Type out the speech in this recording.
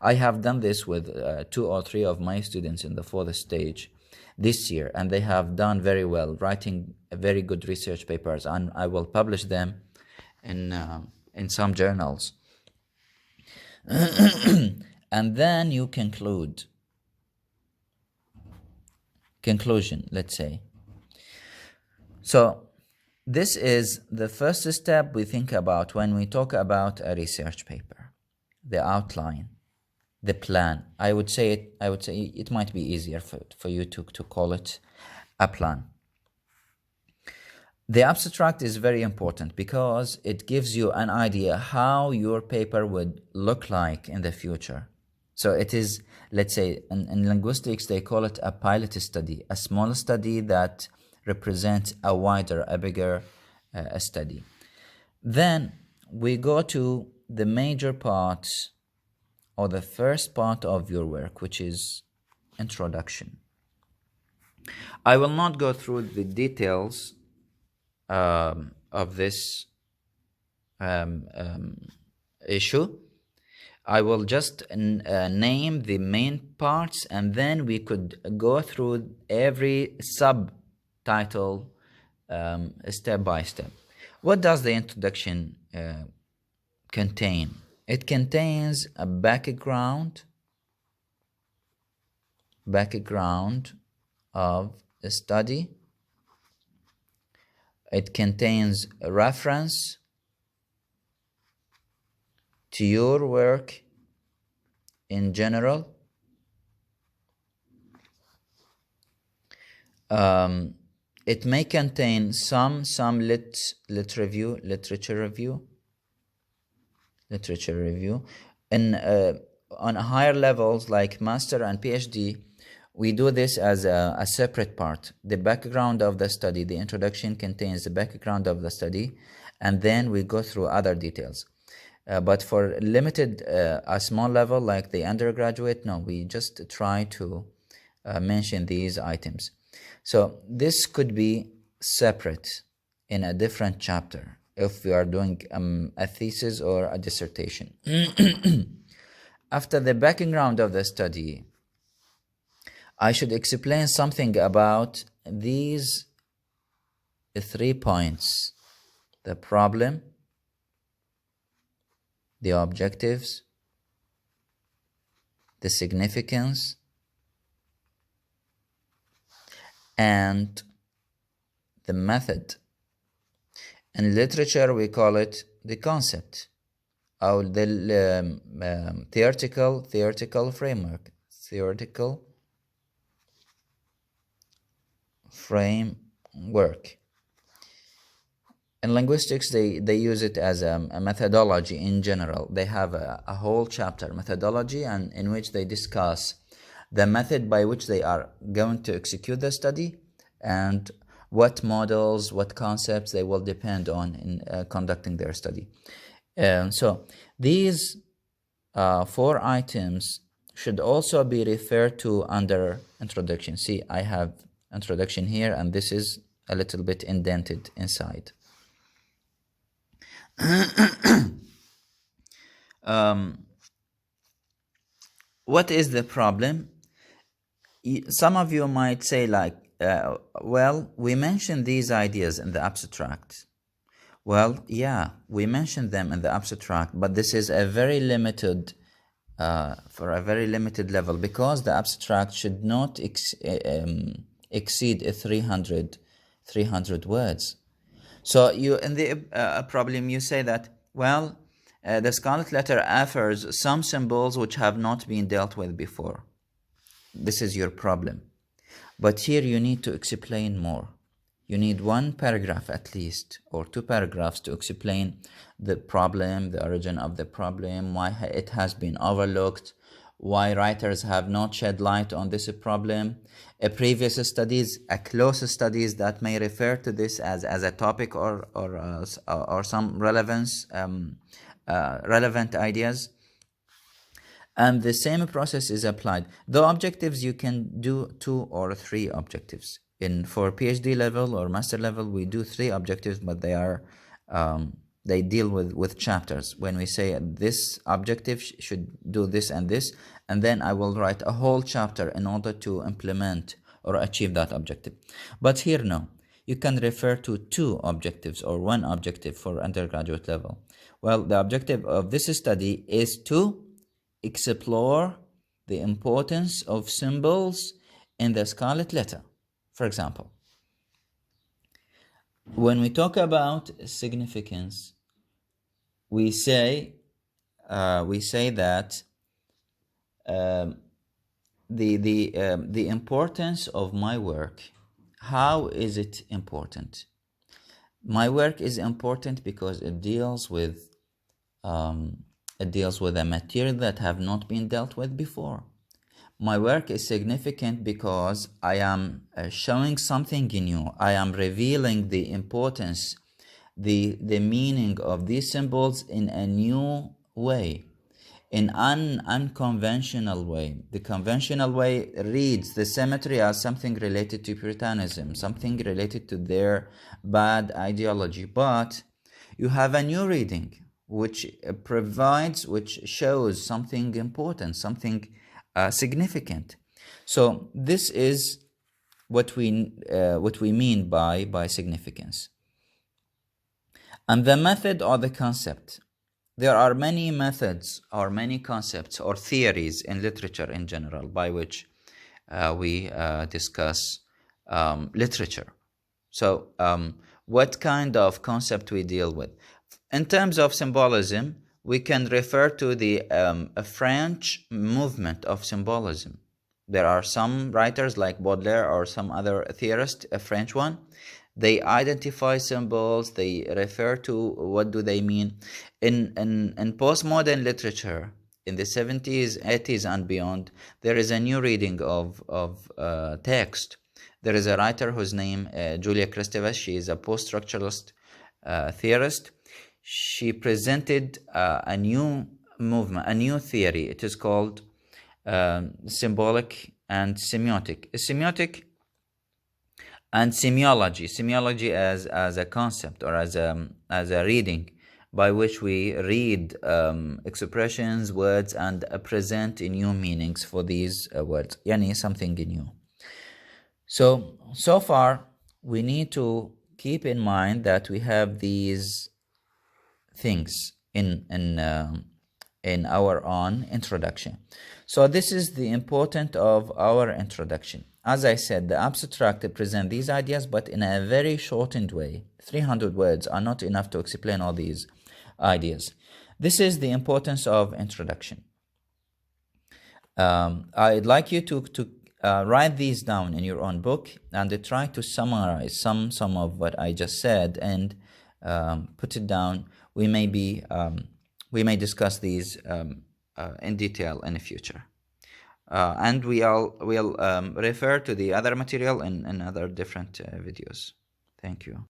I have done this with 2 or 3 of my students in the 4th stage this year, and they have done very well, writing very good research papers, and I will publish them in some journals. And then you conclusion, let's say. So this is the first step we think about when we talk about a research paper: the outline, the plan. I would say it might be easier for you to call it a plan. The abstract is very important because it gives you an idea how your paper would look like in the future. So it is, let's say, in linguistics, they call it a pilot study, a small study that represents a bigger study. Then we go to the major part, or the first part of your work, which is introduction. I will not go through the details of this issue. I will just name the main parts, and then we could go through every subtitle step by step. What does the introduction contain? It contains a background of the study. It contains a reference to your work in general. It may contain some literature review. And on higher levels like master and PhD, we do this as a separate part. The background of the study, the introduction contains the background of the study, and then we go through other details. But for limited, a small level like the undergraduate, no, we just try to mention these items. So this could be separate in a different chapter if we are doing a thesis or a dissertation. After the background of the study, I should explain something about these 3 points: the problem, the objectives, the significance, and the method. In literature, we call it the concept, or the theoretical framework. In linguistics, they use it as a methodology in general. They have a whole chapter, methodology, and in which they discuss the method by which they are going to execute the study, and what models, what concepts they will depend on in conducting their study. So these 4 items should also be referred to under introduction. See, I have introduction here, and this is a little bit indented inside. What is the problem? Some of you might say, like, well, we mentioned these ideas in the abstract. Well, yeah, we mentioned them in the abstract, but this is a very limited, for a very limited level, because the abstract should not exceed 300 words. So you, in the problem, you say that, well, the Scarlet Letter offers some symbols which have not been dealt with before. This is your problem. But here you need to explain more. You need 1 paragraph at least, or 2 paragraphs, to explain the problem, the origin of the problem, why it has been overlooked, why writers have not shed light on this problem, previous studies, close studies that may refer to this as a topic or some relevant ideas. And the same process is applied. The objectives, you can do 2 or 3 objectives. For PhD level or master level, we do 3 objectives, but they are They deal with chapters. When we say this objective should do this, and then I will write a whole chapter in order to implement or achieve that objective. But here, no. You can refer to 2 objectives or 1 objective for undergraduate level. Well, the objective of this study is to explore the importance of symbols in the Scarlet Letter. For example, when we talk about significance, we say that the importance of my work. How is it important? My work is important because it deals with a material that have not been dealt with before. My work is significant because I am showing something new. I am revealing the importance, the meaning of these symbols in a new way, in an unconventional way. The conventional way reads the symmetry as something related to Puritanism, something related to their bad ideology. But you have a new reading which shows something important, something significant. So this is what we mean by significance. And the method or the concept. There are many methods or many concepts or theories in literature in general by which we discuss literature. So what kind of concept we deal with? In terms of symbolism, we can refer to the French movement of symbolism. There are some writers like Baudelaire or some other theorist, a French one. They identify symbols, they refer to what do they mean. In postmodern literature, in the 70s, 80s and beyond, there is a new reading of text. There is a writer whose name Julia Kristeva. She is a post-structuralist theorist. She presented a new movement, a new theory. It is called symbolic and semiotic. Semiotic and semiology. Semiology as a concept or as a reading by which we read expressions, words, and present new meanings for these words. Yani something new. So far, we need to keep in mind that we have these things in our own introduction. So this is the importance of our introduction. As I said, the abstract presents these ideas, but in a very shortened way. 300 words are not enough to explain all these ideas. This is the importance of introduction. I'd like you to write these down in your own book and try to summarize some of what I just said and put it down. We may discuss these in detail in the future. And we'll refer to the other material in other different videos. Thank you.